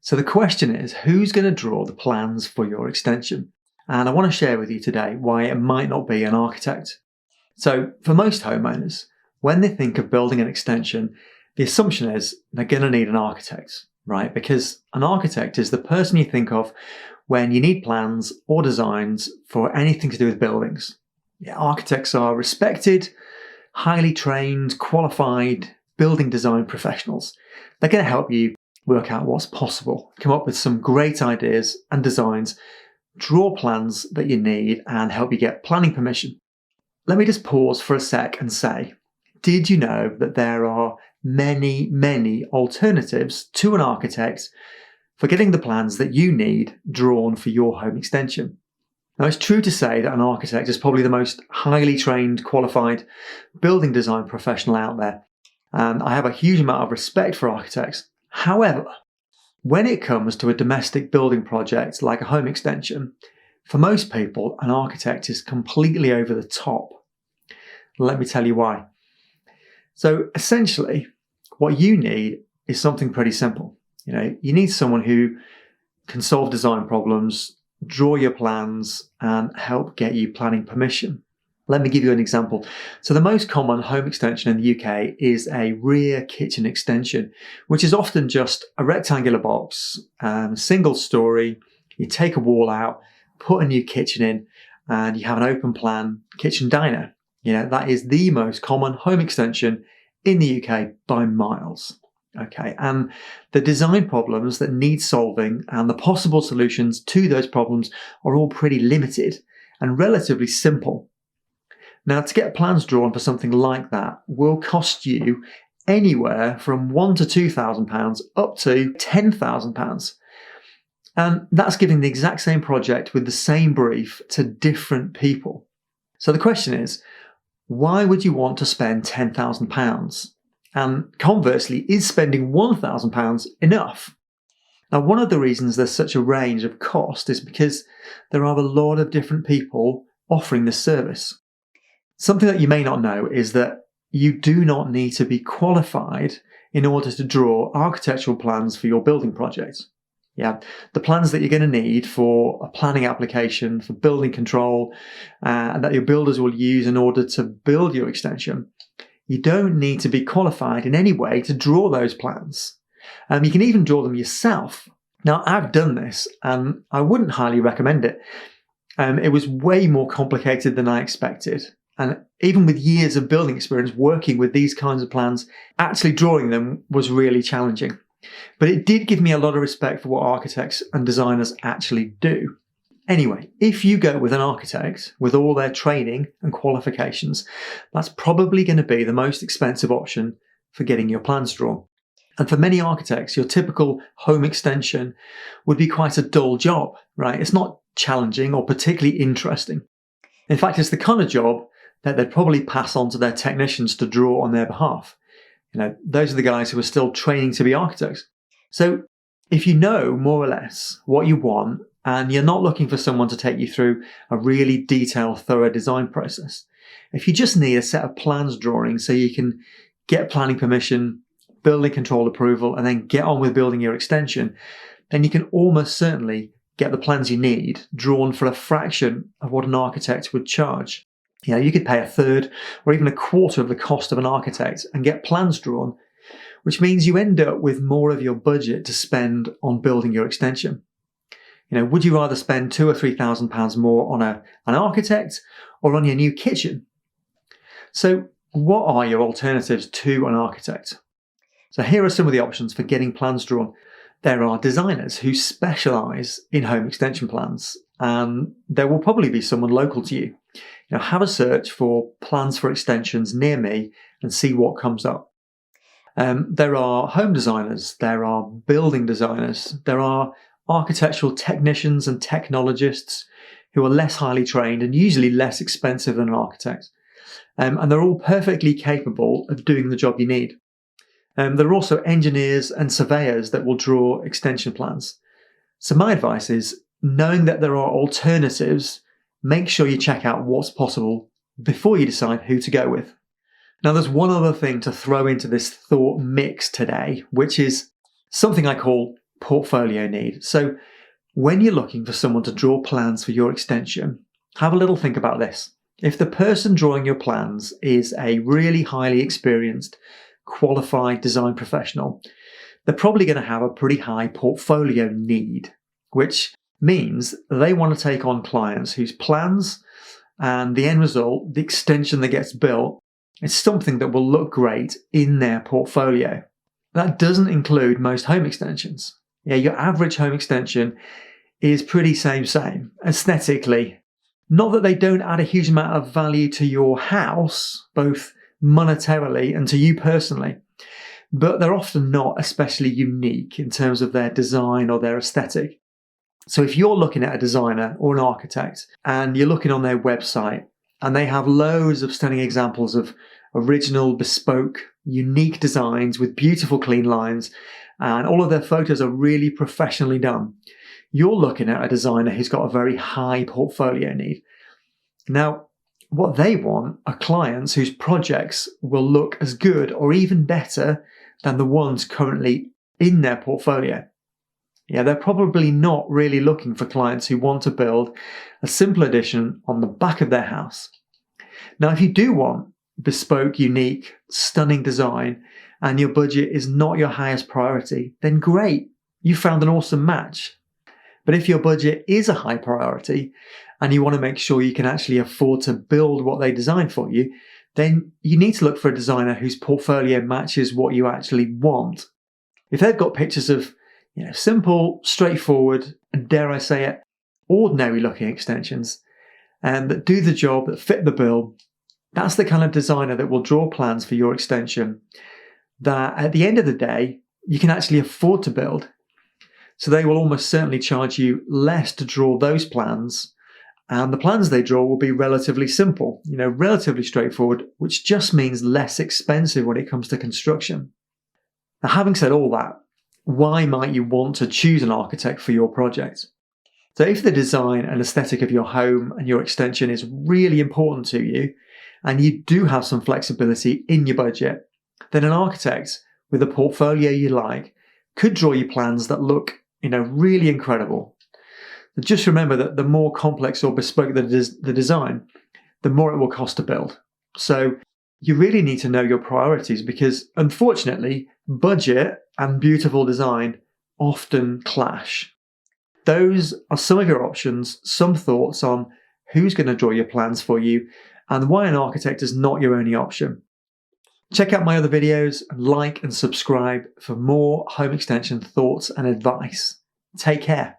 So the question is, who's going to draw the plans for your extension? And I want to share with you today why it might not be an architect. So for most homeowners, when they think of building an extension, the assumption is they're going to need an architect, right? Because an architect is the person you think of when you need plans or designs for anything to do with buildings. Yeah, architects are respected, highly trained, qualified building design professionals. They're going to help you work out what's possible, come up with some great ideas and designs, draw plans that you need, and help you get planning permission. Let me just pause for a sec and say, did you know that there are many, many alternatives to an architect for getting the plans that you need drawn for your home extension? Now, it's true to say that an architect is probably the most highly trained, qualified building design professional out there, and I have a huge amount of respect for architects. However, when it comes to a domestic building project like a home extension, for most people, an architect is completely over the top. Let me tell you why. So essentially, what you need is something pretty simple. You need someone who can solve design problems, draw your plans, and help get you planning permission. Let me give you an example. So the most common home extension in the UK is a rear kitchen extension, which is often just a rectangular box, single story. You take a wall out, put a new kitchen in, and you have an open plan kitchen diner. That is the most common home extension in the UK by miles. Okay, and the design problems that need solving and the possible solutions to those problems are all pretty limited and relatively simple. Now, to get plans drawn for something like that will cost you anywhere from £1,000 to £2,000 up to £10,000. And that's giving the exact same project with the same brief to different people. So the question is, why would you want to spend £10,000? And conversely, is spending £1,000 enough? Now, one of the reasons there's such a range of cost is because there are a lot of different people offering this service. Something that you may not know is that you do not need to be qualified in order to draw architectural plans for your building project. Yeah, the plans that you're going to need for a planning application, for building control, and that your builders will use in order to build your extension, you don't need to be qualified in any way to draw those plans. You can even draw them yourself. Now, I've done this, and I wouldn't highly recommend it. It was way more complicated than I expected. And even with years of building experience working with these kinds of plans, actually drawing them was really challenging. But it did give me a lot of respect for what architects and designers actually do. Anyway, if you go with an architect with all their training and qualifications, that's probably going to be the most expensive option for getting your plans drawn. And for many architects, your typical home extension would be quite a dull job, right? It's not challenging or particularly interesting. In fact, it's the kind of job that they'd probably pass on to their technicians to draw on their behalf. Those are the guys who are still training to be architects. So if you know more or less what you want and you're not looking for someone to take you through a really detailed, thorough design process, if you just need a set of plans drawing so you can get planning permission, building control approval, and then get on with building your extension, then you can almost certainly get the plans you need drawn for a fraction of what an architect would charge. You could pay a third or even a quarter of the cost of an architect and get plans drawn, which means you end up with more of your budget to spend on building your extension. Would you rather spend £2,000 or £3,000 more on an architect or on your new kitchen? So what are your alternatives to an architect? So here are some of the options for getting plans drawn. There are designers who specialise in home extension plans, and there will probably be someone local to you. Have a search for plans for extensions near me and see what comes up. There are home designers, there are building designers, there are architectural technicians and technologists who are less highly trained and usually less expensive than an architect. And they're all perfectly capable of doing the job you need. There are also engineers and surveyors that will draw extension plans. So my advice is, knowing that there are alternatives, make sure you check out what's possible before you decide who to go with. Now, there's one other thing to throw into this thought mix today, which is something I call portfolio need. So when you're looking for someone to draw plans for your extension, have a little think about this. If the person drawing your plans is a really highly experienced, qualified design professional, they're probably going to have a pretty high portfolio need, which means they want to take on clients whose plans and the end result, the extension that gets built, is something that will look great in their portfolio. That doesn't include most home extensions. Yeah, your average home extension is pretty same aesthetically. Not that they don't add a huge amount of value to your house, both monetarily and to you personally, but they're often not especially unique in terms of their design or their aesthetic. So if you're looking at a designer or an architect and you're looking on their website and they have loads of stunning examples of original, bespoke, unique designs with beautiful clean lines, and all of their photos are really professionally done, you're looking at a designer who's got a very high portfolio need. Now, what they want are clients whose projects will look as good or even better than the ones currently in their portfolio. Yeah, they're probably not really looking for clients who want to build a simple addition on the back of their house. Now, if you do want bespoke, unique, stunning design and your budget is not your highest priority, then great, you found an awesome match. But if your budget is a high priority and you want to make sure you can actually afford to build what they design for you, then you need to look for a designer whose portfolio matches what you actually want. If they've got pictures of simple, straightforward, and dare I say it, ordinary looking extensions and that do the job, that fit the bill, that's the kind of designer that will draw plans for your extension that at the end of the day, you can actually afford to build. So they will almost certainly charge you less to draw those plans, and the plans they draw will be relatively simple, relatively straightforward, which just means less expensive when it comes to construction. Now, having said all that, why might you want to choose an architect for your project? So if the design and aesthetic of your home and your extension is really important to you, and you do have some flexibility in your budget, then an architect with a portfolio you like could draw you plans that look really incredible. But just remember that the more complex or bespoke the design, the more it will cost to build. So you really need to know your priorities because, unfortunately, budget and beautiful design often clash. Those are some of your options, some thoughts on who's going to draw your plans for you and why an architect is not your only option. Check out my other videos and like and subscribe for more home extension thoughts and advice. Take care.